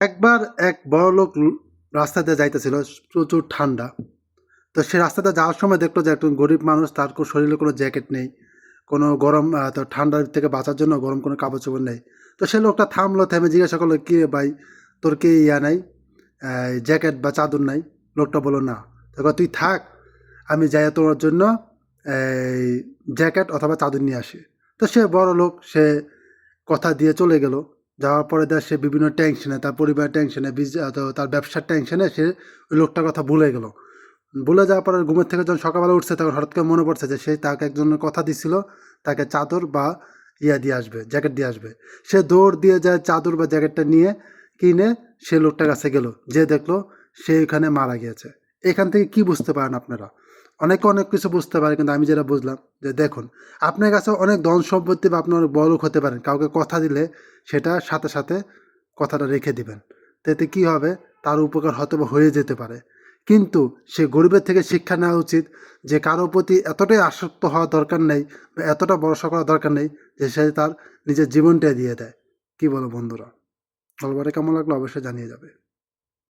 একবার এক বড়লোক রাস্তাতে যাইতেছিল, প্রচুর ঠান্ডা। তো সে রাস্তাতে যাওয়ার সময় দেখলো যে একজন গরিব মানুষ, তার শরীরে কোনো জ্যাকেট নেই, কোনো গরম তো ঠান্ডার থেকে বাঁচার জন্য গরম কোনো কাপড় চোপড় নেই। তো সে লোকটা থামলো, থেমে জিজ্ঞাসা করলো, কি রে ভাই, তোর কি নাই, জ্যাকেট বা চাদর নাই? লোকটা বললো না। তো তুই থাক, আমি যাই তোমার জন্য এই জ্যাকেট অথবা চাদর নিয়ে আসি। তো সে বড় লোক, সে কথা দিয়ে চলে গেল। যাওয়ার পরে সে বিভিন্ন টেনশনে, তার পরিবারের টেনশনে, তার ব্যবসার টেনশনে সে ওই লোকটার কথা ভুলে গেল। ভুলে যাওয়ার পরে ঘুমের থেকে যখন সকালবেলা উঠছে, তখন হঠাৎ করে মনে পড়ছে যে সে তাকে একজনের কথা দিছিল, তাকে চাদর বা দিয়ে আসবে, জ্যাকেট দিয়ে আসবে। সে দৌড় দিয়ে যায়, চাদর বা জ্যাকেটটা নিয়ে কিনে সে লোকটার কাছে গেল, যে দেখলো সে এখানে মারা গিয়েছে। এখান থেকে কি বুঝতে পারেন আপনারা? অনেকে অনেক কিছু বুঝতে পারে, কিন্তু আমি যেটা বুঝলাম যে দেখুন, আপনার কাছে অনেক ধন সম্পত্তি বা আপনি অনেক বড়লোক হতে পারেন, কাউকে কথা দিলে সেটা সাথে সাথে কথাটা রেখে দিবেন। এতে কি হবে, তার উপকার হয়তো বা হয়ে যেতে পারে। কিন্তু সে গরিবের থেকে শিক্ষা নেওয়া উচিত যে কারো প্রতি এতটাই আসক্ত হওয়া দরকার নেই, বা এতটা ভরসা করা দরকার নেই যে সে তার নিজের জীবনটাই দিয়ে দেয়। কি বলো বন্ধুরা? গল্পটা কেমন লাগলো অবশ্যই জানিয়ে যাবে।